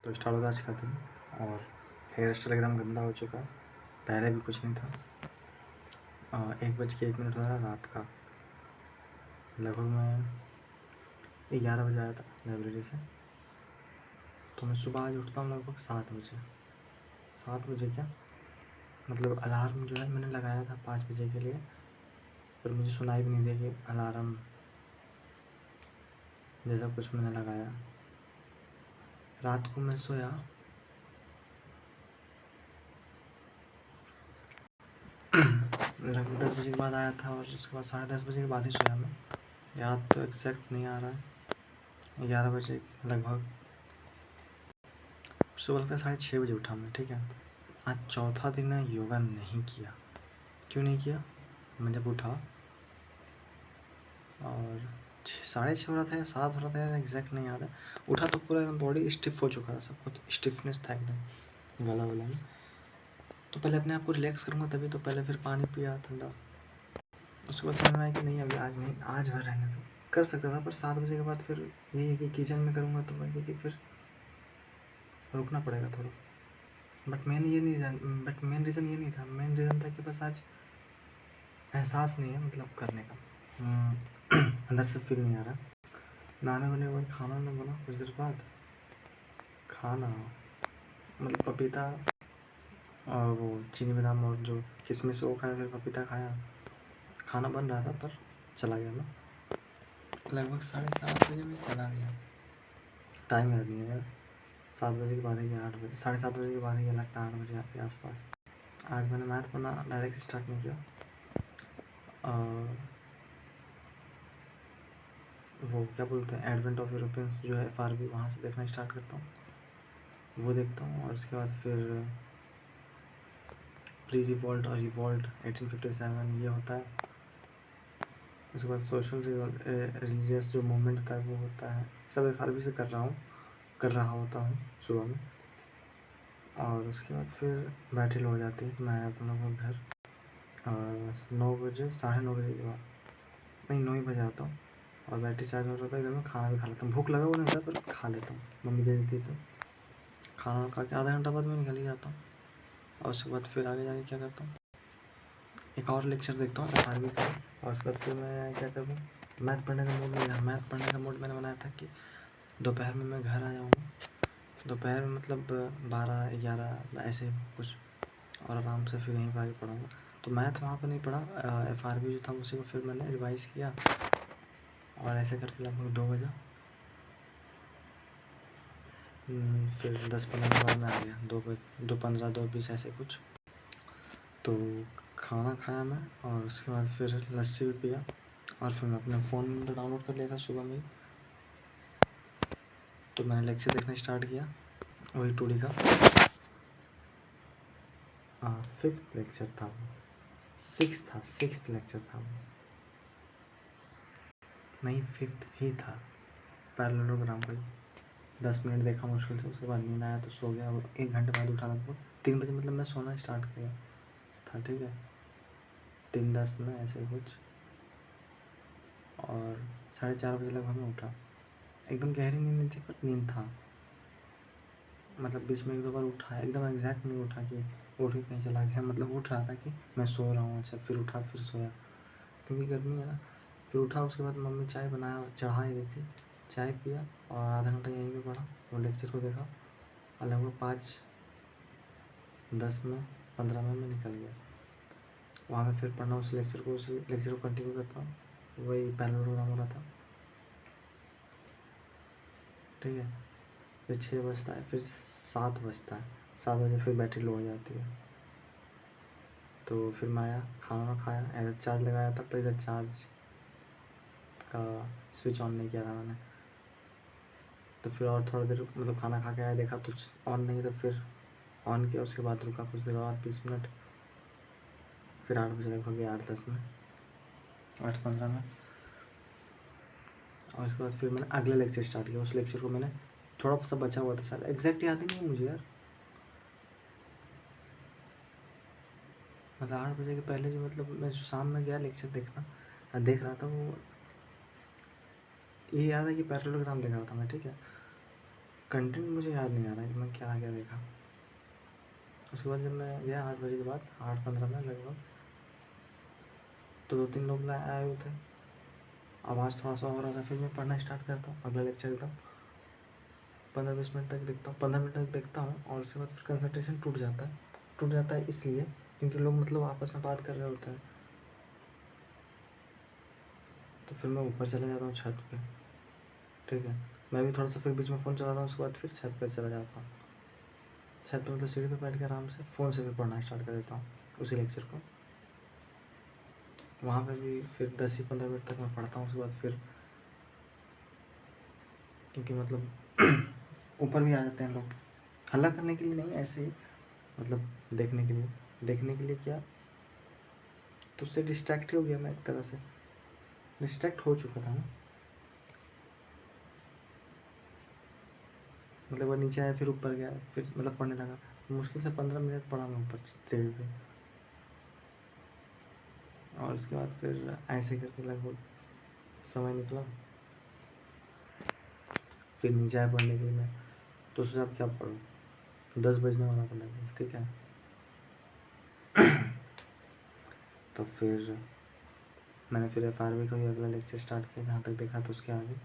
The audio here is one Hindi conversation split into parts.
तो स्टार्ट होगा आज का दिन और हेयर स्टाइल एकदम गंदा हो चुका है। पहले भी कुछ नहीं था। 1:01 हो रहा रात का। लगभग मैं 11 बजे आया था लाइब्रेरी से। तो मैं सुबह आज उठता हूँ लगभग 7 बजे। 7 बजे क्या मतलब अलार्म जो है मैंने लगाया था 5 बजे के लिए, पर मुझे सुनाई भी नहीं दिया कि अलार्म जैसा कुछ मैंने लगाया। रात को मैं सोया लगभग 10 बजे के बाद आया था और उसके बाद 10:30 बजे के बाद ही सोया मैं। याद तो एग्जैक्ट नहीं आ रहा है। 11 बजे लगभग। सुबह का 6:30 बजे उठा मैं, ठीक है। आज चौथा दिन है योगा नहीं किया। क्यों नहीं किया? मैं जब उठा और 6:30 हो रहा था या 7 हो रहा था, यार एग्जैक्ट नहीं याद है। उठा तो पूरा एकदम बॉडी स्टिफ हो चुका था, सब कुछ स्टिफनेस था एकदम गला वला में। तो पहले अपने आप को रिलैक्स करूँगा तभी, तो पहले फिर पानी पिया ठंडा। उसके बाद समझ में आया कि नहीं अभी आज नहीं, आज भर रहने दो। कर सकता था पर 7 बजे के बाद फिर यही है कि किचन में करूँगा तो मैं कि फिर रुकना पड़ेगा थोड़ा। बट मेन रीज़न ये नहीं था। मेन रीज़न था कि बस आज एहसास नहीं है मतलब करने का। अंदर से फील नहीं आ रहा। नहाने धोने के बाद खाना वाना बना कुछ देर बाद। खाना मतलब पपीता और वो चीनी बादाम और जो किशमिश वो खाया, फिर पपीता खाया। खाना बन रहा था पर चला गया मैं। लगभग 7:30 बजे मैं चला गया। टाइम याद नहीं है यार। 7 बजे के बाद ही गया, 8 बजे 7:30 बजे के बाद ही गया, लगता है 8 बजे के आसपास। आज मैंने मैथ पढ़ना डायरेक्ट स्टार्ट नहीं किया। वो क्या बोलते हैं एडवेंट ऑफ यूरोपियंस जो है FRB, वहाँ से देखना स्टार्ट करता हूँ। वो देखता हूँ और उसके बाद फिर प्री रिवॉल्ट और रिवॉल्ट 1857 ये होता है। उसके बाद सोशल रिलीजियस जो मूवमेंट था वो होता है। सब FRB से कर रहा होता हूँ सुबह में। और उसके बाद फिर बैटरी लो हो जाती है। मैं अपना वो घर और 9 बजे 9:30 बजे के बाद नहीं 9 ही बजे आता हूँ और बैटरी चार्ज हो रहा था। इधर मैं खाना भी खा लेता हूँ। भूख लगा हुआ नहीं था पर खा लेता हूँ, मम्मी दे देती तो। खाना खा के आधा घंटा बाद मैं निकल ही जाता हूँ। और उसके बाद फिर आगे जाके क्या करता हूँ, एक और लेक्चर देखता हूँ FRB का। और उसके बाद फिर मैं क्या करूँ, मैथ पढ़ने का मूड नहीं था। मैथ पढ़ने का मूड मैंने बनाया था कि दोपहर में मैं घर आ जाऊँगा। दोपहर में मतलब 12-11 ऐसे कुछ, और आराम से फिर यहीं पर आगे पढ़ूँगा। तो मैथ वहाँ पर नहीं पढ़ा। FRB जो था उसी को फिर मैंने रिवाइज़ किया और ऐसे करके लगभग 2 बजा। फिर 10-15 के बाद मैं आ गया 2:15 2:20 ऐसे कुछ। तो खाना खाया मैं और उसके बाद फिर लस्सी भी पिया और फिर मैं अपने फ़ोन में तो डाउनलोड कर लिया था सुबह में ही। तो मैंने लेक्चर देखना स्टार्ट किया वही टूडी का। 5th लेक्चर था वो, 6th लेक्चर था वो, नहीं 5th ही था। पैरेललोग्राम का 10 मिनट देखा मुश्किल से, उसके बाद नींद आया तो सो गया। 1 घंटे बाद उठा लगभग 3 बजे, मतलब मैं सोना स्टार्ट किया था, ठीक है। 3:10 में ऐसे कुछ। और 4:30 बजे लगभग मैं उठा। एकदम गहरी नींद नहीं थी पर नींद था। मतलब बीच में 1-2 बार उठा, एकदम एग्जैक्ट नहीं उठा कि उठ के कहीं चला गया। मतलब उठ रहा था कि मैं सो रहा हूँ। अच्छा फिर उठा फिर सोया क्योंकि गर्मी है ना। फिर उठा, उसके बाद मम्मी चाय बनाया चढ़ा ही रही थी, चाय पिया और आधा घंटा यहीं पे पढ़ा। वो लेक्चर को देखा और लगभग 5:10 में 15 में मैं निकल गया। वहाँ में फिर पढ़ना उस लेक्चर को कंटिन्यू करता हूँ। वही पैरेललोग्राम हो रहा था, ठीक है। फिर 6 बजता है, फिर 7 बजता है। 7 बजे फिर बैटरी लो हो जाती है। तो फिर मैं आया, खाना खाया, इधर चार्ज लगाया था पर इधर चार्ज का स्विच ऑन नहीं किया था मैंने। तो फिर और थोड़ा देर मतलब खाना खा के आया, देखा तो ऑन नहीं, तो फिर ऑन किया। उसके बाद रुका कुछ देर और 20 मिनट। फिर 8 बजे लगभग 8:10 में 8:15 में। और उसके बाद फिर मैंने अगला लेक्चर स्टार्ट किया। उस लेक्चर को मैंने थोड़ा सा बचा हुआ था शायद, एग्जैक्ट याद ही नहीं है मुझे यार। मतलब 8 बजे के पहले जो मतलब मैं शाम में गया लेक्चर देखना देख रहा था, वो ये याद है कि पैरेललोग्राम देख रहा था मैं, ठीक है। कंटेंट मुझे याद नहीं आ रहा है कि मैं में क्या आ गया देखा। उसके बाद जब मैं गया 8 बजे के बाद 8:15 में लगभग, तो 2-3 लोग आए हुए थे, आवाज़ थोड़ा सा हो रहा था। फिर मैं पढ़ना स्टार्ट करता हूँ अगला लेक्चर एकदम 15-20 मिनट तक देखता हूँ, 15 मिनट तक देखता हूँ, और उसके बाद फिर कंसंट्रेशन टूट जाता है इसलिए क्योंकि लोग मतलब आपस में बात कर रहे होते हैं। तो फिर मैं ऊपर चला जाता हूँ छत पे, ठीक है। मैं भी थोड़ा सा फिर बीच में फ़ोन चलाता हूँ, उसके बाद फिर छत पे चला जाता हूँ। छत पे मतलब सीढ़ी पे बैठ के आराम से फ़ोन से भी पढ़ना स्टार्ट कर देता हूँ उसी लेक्चर को। वहाँ पे भी फिर 10 ही 15 मिनट तक मैं पढ़ता हूँ। उसके बाद फिर क्योंकि मतलब ऊपर भी आ जाते हैं लोग, हल्ला करने के लिए नहीं, ऐसे ही मतलब देखने के लिए क्या, तो उससे डिस्ट्रैक्ट हो गया मैं, एक तरह से डिस्ट्रैक्ट हो चुका था मैं। मतलब वो नीचे आया, फिर ऊपर गया, फिर मतलब पढ़ने लगा। मुश्किल से 15 मिनट पढ़ा मैं ऊपर सीढ़ी पे, और उसके बाद फिर ऐसे करके लगभग समय निकला। फिर नीचे आया पढ़ने के लिए मैं, तो सोचा अब क्या पढूं, 10 बजने वाला था लगभग, ठीक है। तो फिर मैंने फिर FRB का भी अगला लेक्चर स्टार्ट किया, जहाँ तक देखा तो उसके आगे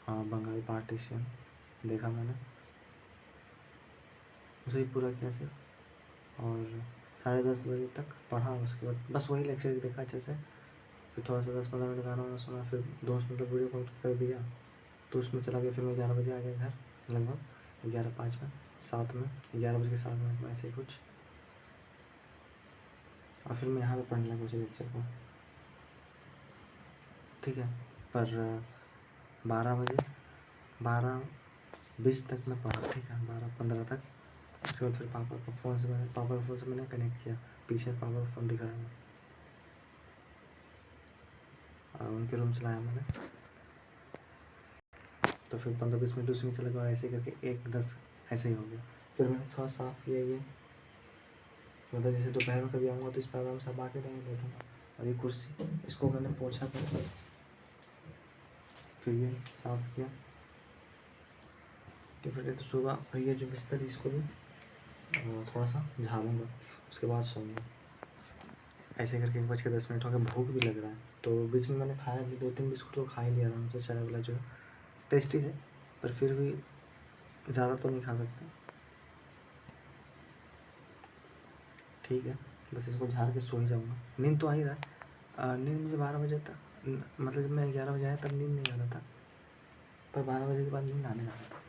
बंगाली पार्टीशन देखा मैंने, उसे ही पूरा किया सिर्फ, और 10:30 बजे तक पढ़ा। उसके बाद बस वही लेक्चर देखा अच्छे से। फिर थोड़ा सा 10-15 मिनट गाना वाना सुना, फिर दोस्त मतलब वीडियो कॉल कर दिया, तो उसमें चला गया। फिर मैं 11 बजे आ गया घर, लगभग 11:05 में, 7 में, 11:07 में ऐसे ही कुछ। और फिर मैं यहाँ पे पढ़ने लगा उसी लेक्चर को, ठीक है। पर 12:20 तक मैं पढ़ा, ठीक है, 12:15 तक। उसके बाद फिर पापा के फ़ोन से मैंने कनेक्ट किया, पीछे पापा का फ़ोन दिख रहा है, और उनके रूम चलाया मैंने। तो फिर 15-20 मिनट उसमें चला गया, ऐसे करके 1:10 ऐसे ही हो गया। फिर मैंने थोड़ा साफ़ किया ये, मतलब जैसे दोपहर में कभी आऊँगा तो इस पर आराम से आके नहीं बैठूँगा। और ये कुर्सी, इसको मैंने पोंछा कर, फिर ये साफ़ किया। तो फिर तो सुबह फिर ये जो बिस्तर इसको भी थोड़ा सा झाड़ूँगा, उसके बाद सोऊंगा। ऐसे करके 1:10 हो गए। भूख भी लग रहा है, तो बीच में मैंने खाया भी, 2-3 बिस्कुट तो खा ही लिया आराम से। चाय वाला जो है टेस्टी है, पर फिर भी ज़्यादा तो नहीं खा सकते, ठीक है। बस इसको झाड़ के सो ही जाऊँगा। नींद तो आ ही रहा है। नींद मुझे 12 बजे तक, मतलब जब मैं 11 बजे आया तब नींद नहीं आ रहा था, पर 12 बजे के बाद नींद आने लगा था।